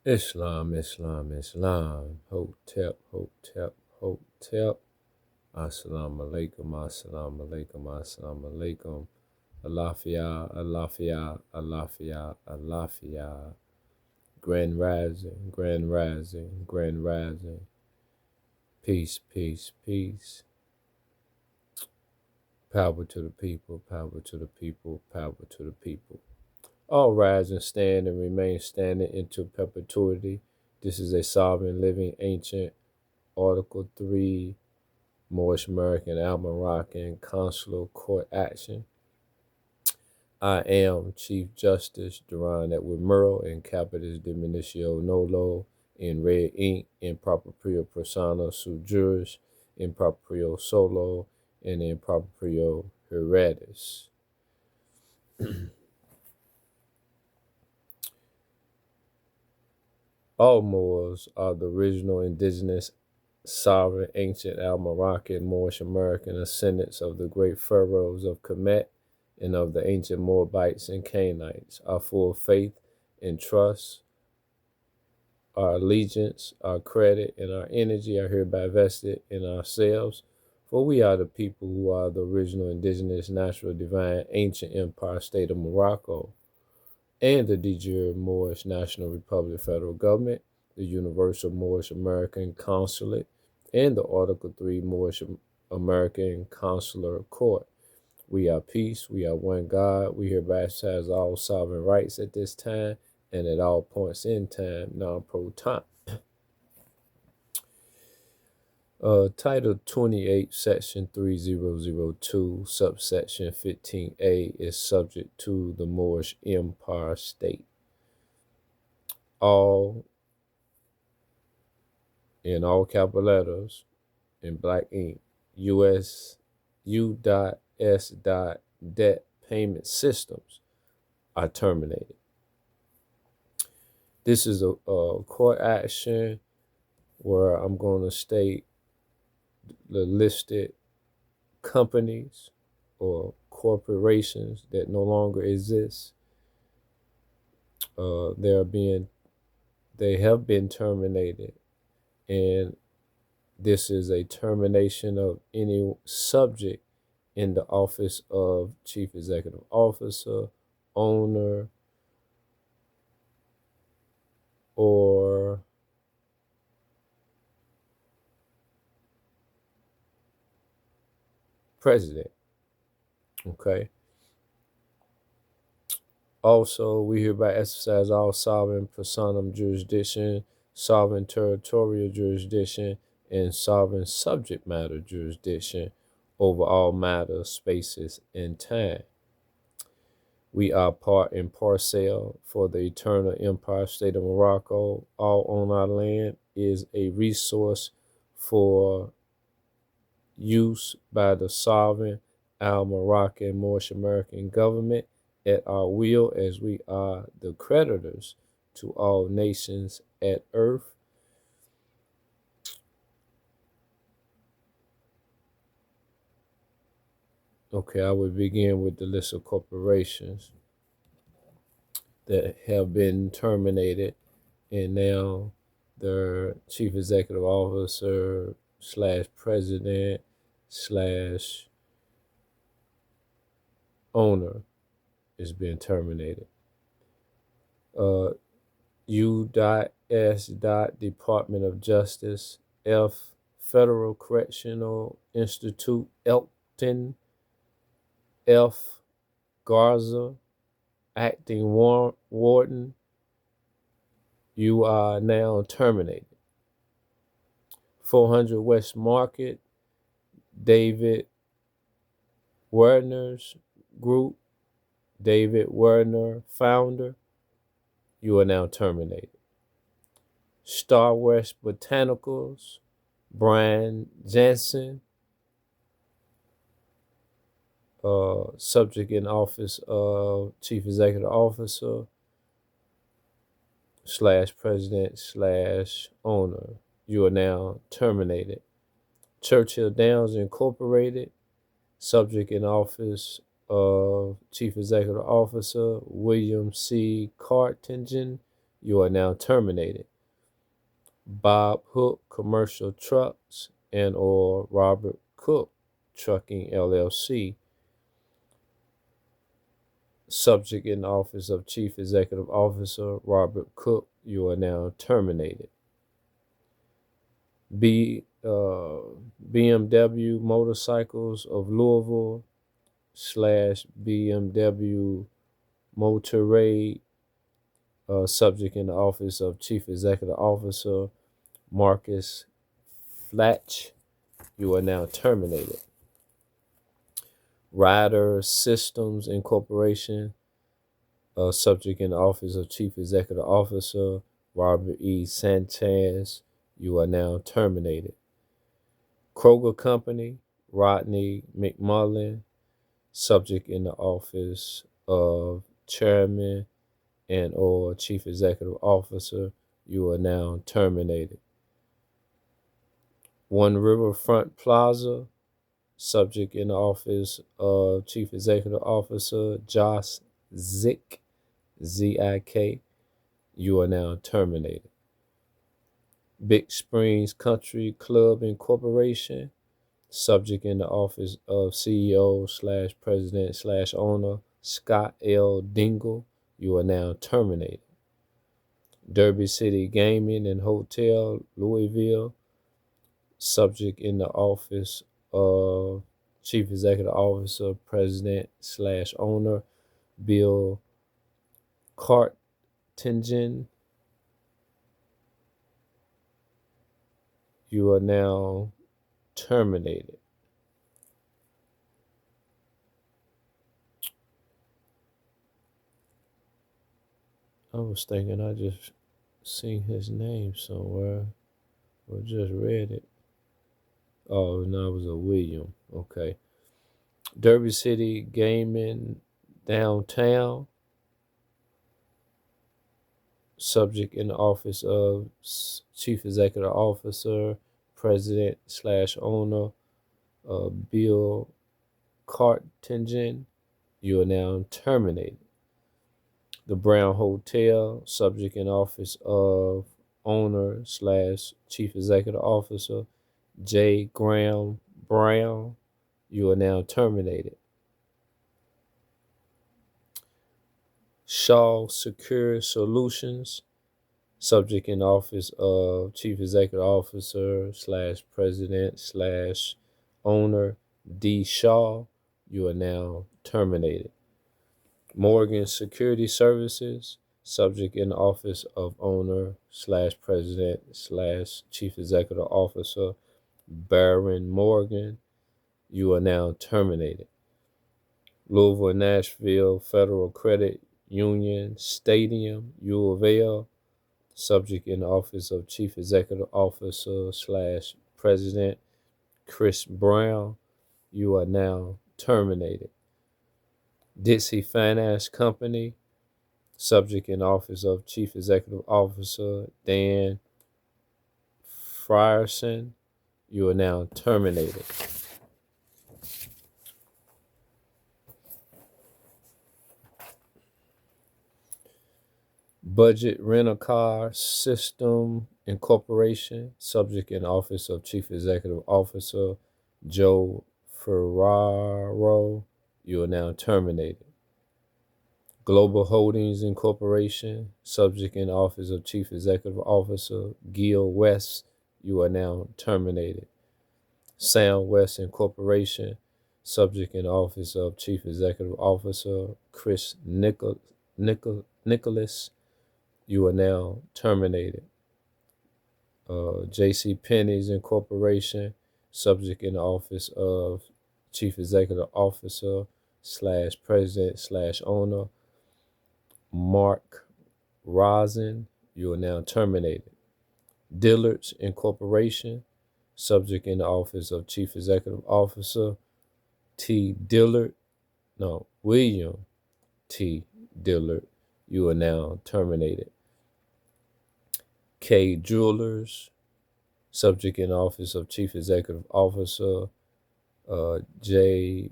Islam, Islam, Islam. Hotep, Hotep, Hotep. Assalamu alaikum, assalamu alaikum, assalamu alaikum. Alafia, Alafia, Alafia, Alafia. Grand rising, grand rising, grand rising. Peace, peace, peace. Power to the people, power to the people, power to the people. All rise and stand and remain standing into perpetuity. This is a sovereign, living, ancient, Article 3, Moorish American, Al-Moroccan, Consular Court Action. I am Chief Justice Durand with Murrell in capitis diminutio nolo in red ink in propria persona su juris in proprio solo and in proprio heredes. All Moors are the original indigenous, sovereign, ancient Al-Moroccan, Moorish American descendants of the great pharaohs of Kemet and of the ancient Moabites and Canaanites. Our full faith and trust, our allegiance, our credit, and our energy are hereby vested in ourselves, for we are the people who are the original indigenous, natural, divine, ancient empire state of Morocco, and the de jure Moorish National Republic federal government, the Universal Moorish American Consulate, and the Article 3 Moorish American Consular Court. We are peace, we are one God, we hereby exercise all sovereign rights at this time and at all points in time, non-pro-time. Title 28, Section 3002, Subsection 15A is subject to the Moorish Empire State. All, in all capital letters, in black ink, U.S. U.S. debt payment systems are terminated. This is a court action where I'm going to state the listed companies or corporations that no longer exist. They have been terminated, and this is a termination of any subject in the office of Chief Executive Officer, owner, or president. Okay. Also, we hereby exercise all sovereign personam jurisdiction, sovereign territorial jurisdiction, and sovereign subject matter jurisdiction over all matters, spaces, and time. We are part and parcel for the eternal empire state of Morocco. All on our land is a resource for use by the sovereign Al-Moroccan Moorish American government at our will, as we are the creditors to all nations at earth. Okay, I will begin with the list of corporations that have been terminated, and now their chief executive officer / president / owner is being terminated. U.S. Department of Justice, F. Federal Correctional Institute, Elkton, F. Garza, acting warden, you are now terminated. 400 West Market, David Werner's group, David Werner, founder, you are now terminated. Star West Botanicals, Brian Jansen, subject in office of Chief Executive Officer / president / owner, you are now terminated. Churchill Downs Incorporated, subject in office of Chief Executive Officer William C. Kourte Acctionne, you are now terminated. Bob Hook Commercial Trucks and or Robert Cook Trucking LLC, subject in the office of Chief Executive Officer Robert Cook, you are now terminated. BMW Motorcycles of Louisville / BMW Motorrad, subject in the office of Chief Executive Officer Marcus Flatch, you are now terminated. Ryder Systems Incorporation, subject in the office of Chief Executive Officer Robert E. Sanchez, you are now terminated. Kroger Company, Rodney McMullen, subject in the office of Chairman and or Chief Executive Officer, you are now terminated. One Riverfront Plaza, subject in the office of Chief Executive Officer Josh Zick, Z-I-K, you are now terminated. Big Springs Country Club Incorporation, subject in the office of CEO / president / owner Scott L. Dingle, you are now terminated. Derby City Gaming and Hotel Louisville, subject in the office of Chief Executive Officer, President / owner Bill Cartingen, you are now terminated. I was thinking I just seen his name somewhere or just read it. Oh, no, it was a William. Okay. Derby City Gaming Downtown, subject in the office of Chief Executive Officer, President / owner Bill Cartingen, you are now terminated. The Brown Hotel, subject in office of owner / Chief Executive Officer J. Graham Brown, you are now terminated. Shaw Secure Solutions, subject in office of Chief Executive Officer / President / owner D. Shaw, you are now terminated. Morgan Security Services, subject in office of owner / president / chief executive officer Baron Morgan, you are now terminated. Louisville Nashville Federal Credit Union Stadium, U of L, subject in office of Chief Executive Officer / President Chris Brown, you are now terminated. Dixie Finance Company, subject in office of Chief Executive Officer Dan Frierson, you are now terminated. Budget Rent-A-Car System Incorporation, subject in office of Chief Executive Officer Joe Ferraro, you are now terminated. Global Holdings Incorporation, subject in office of Chief Executive Officer Gil West, you are now terminated. Sound West Incorporation, subject in office of Chief Executive Officer Chris Nicholas, you are now terminated. J.C. Penney's Incorporation, subject in office of Chief Executive Officer / President / owner Mark Rosin, you are now terminated. Dillard's Incorporation, subject in the office of Chief Executive Officer William T. Dillard, you are now terminated. K Jewelers, subject in office of Chief Executive Officer J.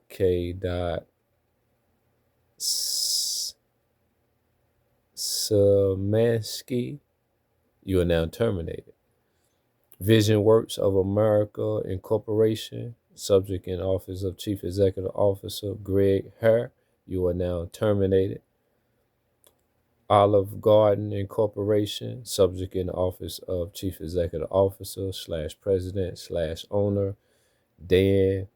K. Szymanski, you are now terminated. Vision Works of America Incorporation, subject in office of Chief Executive Officer Greg Hare, you are now terminated. Olive Garden Incorporation, subject in office of Chief Executive Officer / President / Owner Dan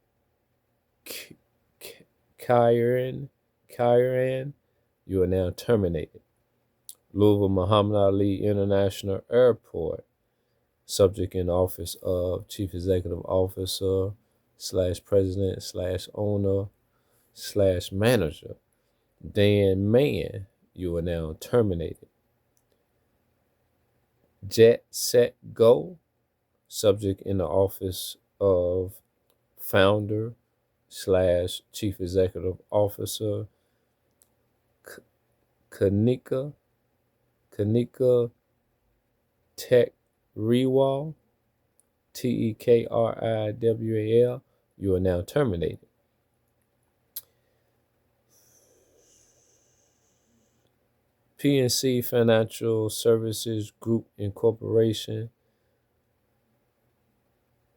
Kyran, you are now terminated. Louisville Muhammad Ali International Airport, subject in office of Chief Executive Officer / President / Owner / Manager Dan Mann, you are now terminated. Jet Set Go, subject in the office of Founder / Chief Executive Officer Kanika Tekriwal, Tekriwal, you are now terminated. PNC Financial Services Group Incorporation,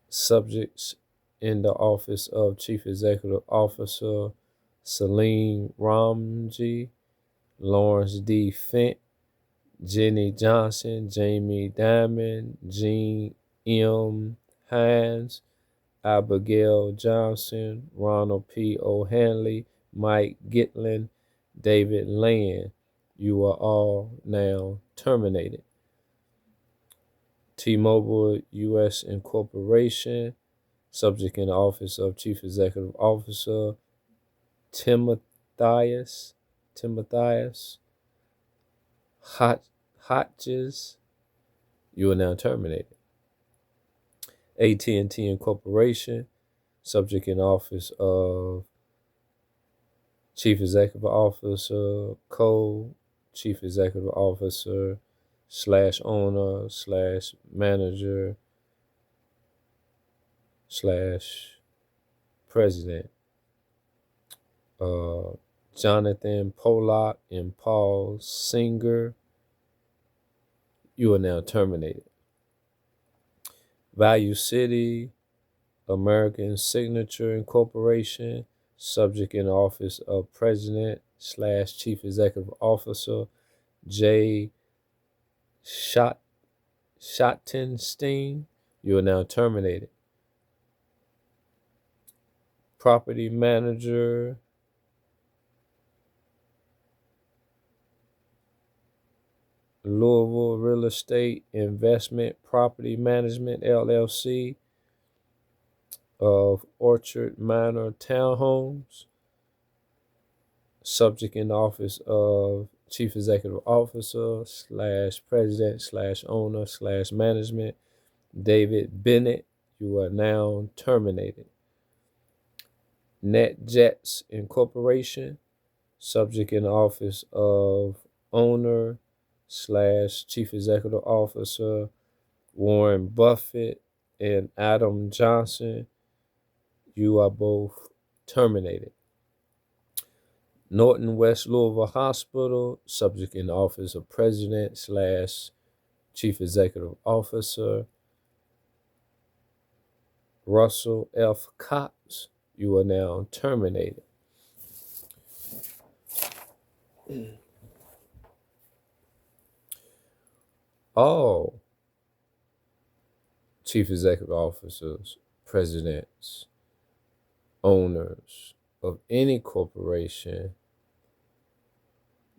subjects in the office of Chief Executive Officer Salim Ramji, Lawrence D. Fent, Jenny Johnson, Jamie Diamond, Jean M. Hines, Abigail Johnson, Ronald P. O'Hanley, Mike Gitlin, David Land, you are all now terminated. T-Mobile U.S. Incorporation, subject in the office of Chief Executive Officer Timotheus Hodges, you are now terminated. AT&T Incorporation, subject in office of Chief Executive Officer Chief Executive Officer / Owner / Manager / President Jonathan Pollock and Paul Singer, you are now terminated. Value City American Signature Incorporation, subject in office of President / Chief Executive Officer J. Schottenstein, you are now terminated. Property Manager Louisville Real Estate Investment Property Management LLC of Orchard Manor Townhomes, subject in office of Chief Executive Officer / President / Owner / Management David Bennett, you are now terminated. NetJets Incorporation, subject in office of Owner / Chief Executive Officer Warren Buffett and Adam Johnson, you are both terminated. Norton West Louisville Hospital, subject in office of President / Chief Executive Officer Russell F. Cox, you are now terminated. All Chief Executive Officers, Presidents, Owners of any corporation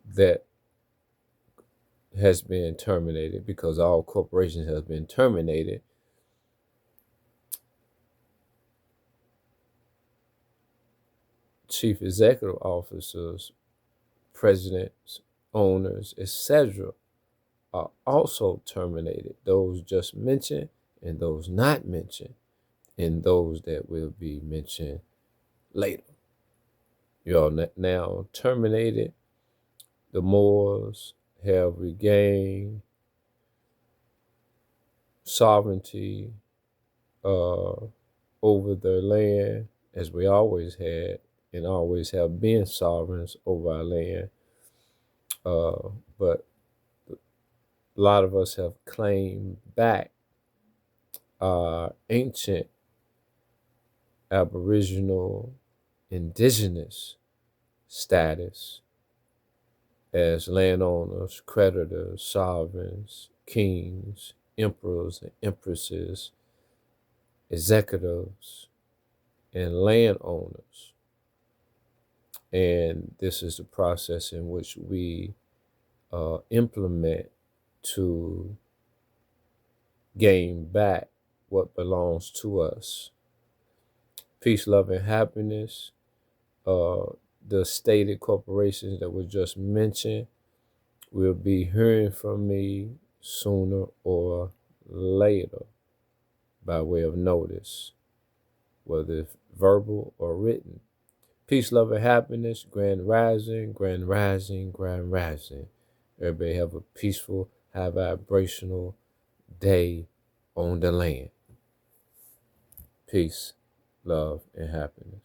that has been terminated, because all corporations have been terminated, Chief Executive Officers, Presidents, Owners, etc. are also terminated. Those just mentioned and those not mentioned, and those that will be mentioned later. You are now terminated. The Moors have regained sovereignty over their land, as we always had and always have been sovereigns over our land. But a lot of us have claimed back our ancient aboriginal indigenous status as landowners, creditors, sovereigns, kings, emperors and empresses, executives, and landowners. And this is the process in which we implement to gain back what belongs to us. Peace, love, and happiness. The stated corporations that were just mentioned will be hearing from me sooner or later by way of notice, whether it's verbal or written. Peace, love, and happiness. Grand rising, grand rising, grand rising. Everybody have a peaceful, high vibrational day on the land. Peace, love, and happiness.